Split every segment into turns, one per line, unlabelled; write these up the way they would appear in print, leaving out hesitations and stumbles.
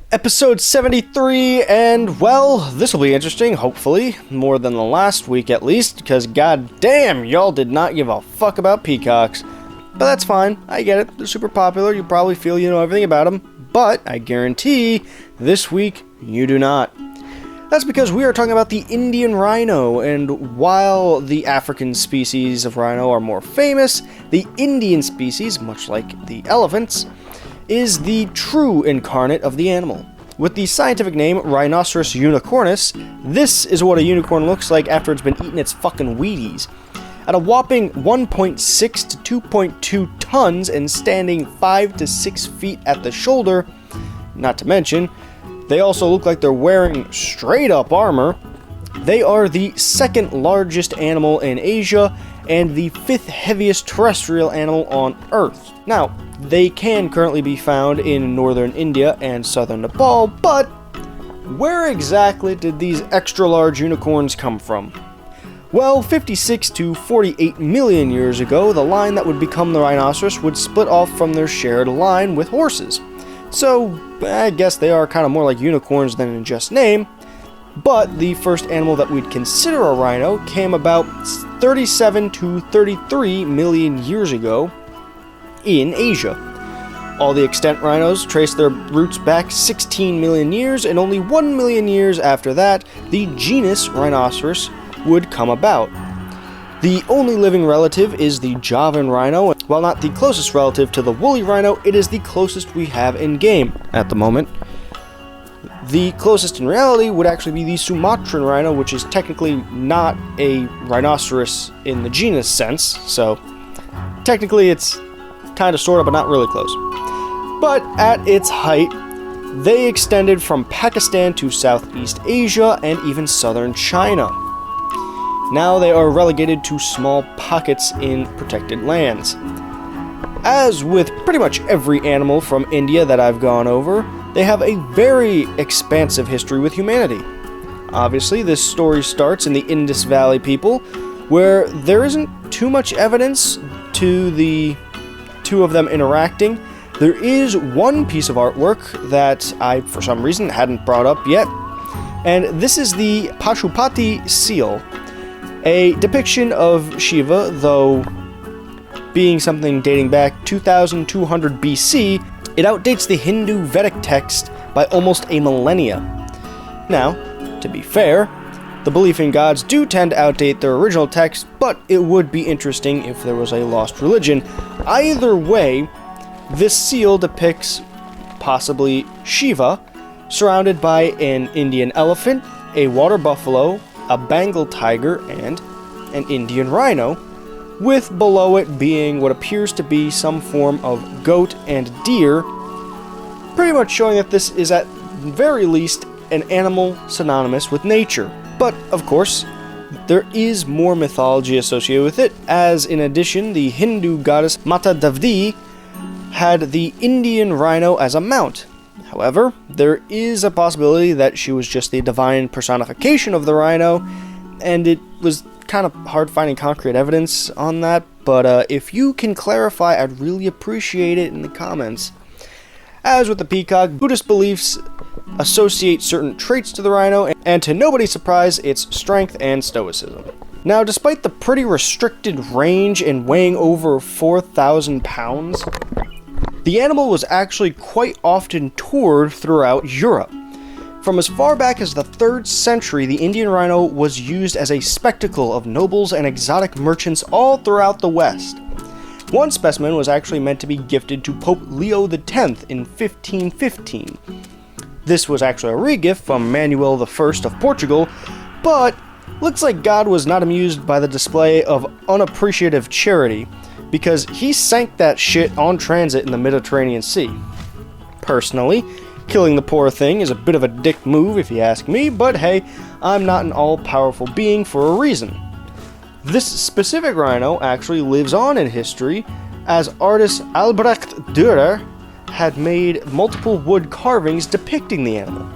Episode 73, and well, this will be interesting, hopefully, more than the last week at least, because goddamn, y'all did not give a fuck about peacocks. But that's fine, I get it, they're super popular, you probably feel you know everything about them, but I guarantee, this week, you do not. That's because we are talking about the Indian Rhino, and while the African species of rhino are more famous, the Indian species, much like the elephants, is the true incarnate of the animal. With the scientific name Rhinoceros unicornis, this is what a unicorn looks like after it's been eating its fucking Wheaties. At a whopping 1.6 to 2.2 tons and standing 5 to 6 feet at the shoulder, not to mention, they also look like they're wearing straight up armor. They are the second largest animal in Asia and the fifth heaviest terrestrial animal on Earth. Now, they can currently be found in northern India and southern Nepal, but where exactly did these extra large unicorns come from? Well, 56 to 48 million years ago, the line that would become the rhinoceros would split off from their shared line with horses. So, I guess they are kind of more like unicorns than in just name, but the first animal that we'd consider a rhino came about 37 to 33 million years ago in Asia. All the extant rhinos trace their roots back 16 million years, and only 1 million years after that, the genus Rhinoceros would come about. The only living relative is the Javan rhino. While not the closest relative to the woolly rhino, it is the closest we have in game at the moment. The closest in reality would actually be the Sumatran rhino, which is technically not a rhinoceros in the genus sense, so technically it's kind of sort of, but not really close. But at its height, they extended from Pakistan to Southeast Asia and even southern China. Now they are relegated to small pockets in protected lands. As with pretty much every animal from India that I've gone over, they have a very expansive history with humanity. Obviously, this story starts in the Indus Valley people, where there isn't too much evidence to the two of them interacting. There is one piece of artwork that I, for some reason, hadn't brought up yet, and this is the Pashupati seal, a depiction of Shiva, though being something dating back 2200 BC, it outdates the Hindu Vedic text by almost a millennia. Now, to be fair, the belief in gods do tend to outdate their original text, but it would be interesting if there was a lost religion. Either way, this seal depicts possibly Shiva, surrounded by an Indian elephant, a water buffalo, a Bengal tiger, and an Indian rhino, with below it being what appears to be some form of goat and deer, pretty much showing that this is at very least an animal synonymous with nature. But, of course, there is more mythology associated with it, as in addition, the Hindu goddess Mata Davdi had the Indian rhino as a mount. However, there is a possibility that she was just the divine personification of the rhino, and it was kind of hard finding concrete evidence on that, but if you can clarify, I'd really appreciate it in the comments. As with the peacock, Buddhist beliefs associate certain traits to the rhino, and to nobody's surprise, its strength and stoicism. Now, despite the pretty restricted range and weighing over 4,000 pounds, the animal was actually quite often toured throughout Europe. From as far back as the 3rd century, the Indian rhino was used as a spectacle of nobles and exotic merchants all throughout the West. One specimen was actually meant to be gifted to Pope Leo X in 1515. This was actually a regift from Manuel I of Portugal, but looks like God was not amused by the display of unappreciative charity, because he sank that shit on transit in the Mediterranean Sea. Personally, killing the poor thing is a bit of a dick move if you ask me, but hey, I'm not an all-powerful being for a reason. This specific rhino actually lives on in history, as artist Albrecht Dürer had made multiple wood carvings depicting the animal.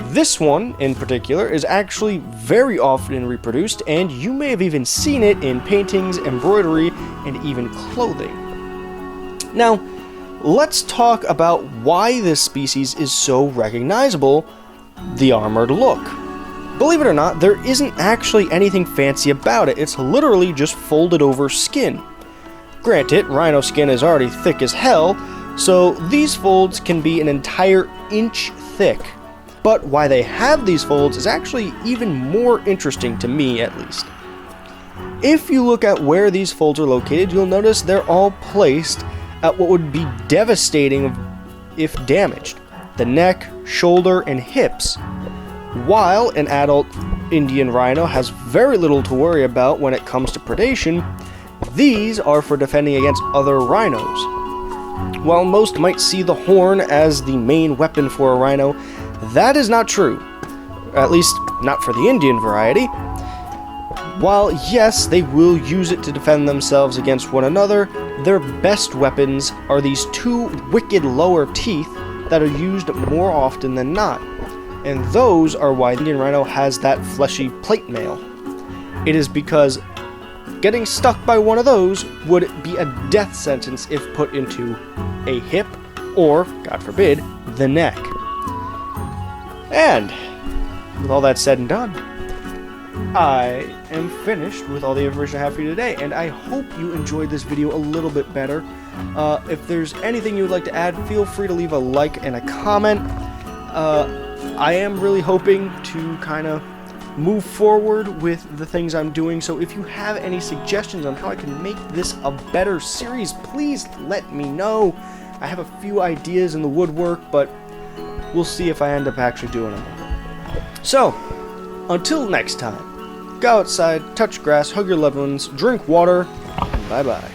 This one, in particular, is actually very often reproduced, and you may have even seen it in paintings, embroidery, and even clothing. Now, let's talk about why this species is so recognizable, the armored look. Believe it or not, there isn't actually anything fancy about it. It's literally just folded over skin. Granted, rhino skin is already thick as hell, so these folds can be an entire inch thick. But why they have these folds is actually even more interesting to me, at least. If you look at where these folds are located, you'll notice they're all placed at what would be devastating if damaged: the neck, shoulder, and hips. While an adult Indian rhino has very little to worry about when it comes to predation, these are for defending against other rhinos. While most might see the horn as the main weapon for a rhino, that is not true. At least, not for the Indian variety. While yes, they will use it to defend themselves against one another, their best weapons are these two wicked lower teeth that are used more often than not. And those are why the Indian rhino has that fleshy plate mail. It is because getting stuck by one of those would be a death sentence if put into a hip or, God forbid, the neck. And with all that said and done, I am finished with all the information I have for you today, and I hope you enjoyed this video a little bit better. If there's anything you would like to add, feel free to leave a like and a comment. I am really hoping to kind of move forward with the things I'm doing, so if you have any suggestions on how I can make this a better series, please let me know. I have a few ideas in the woodwork, but we'll see if I end up actually doing them. So, until next time, go outside, touch grass, hug your loved ones, drink water, and bye-bye.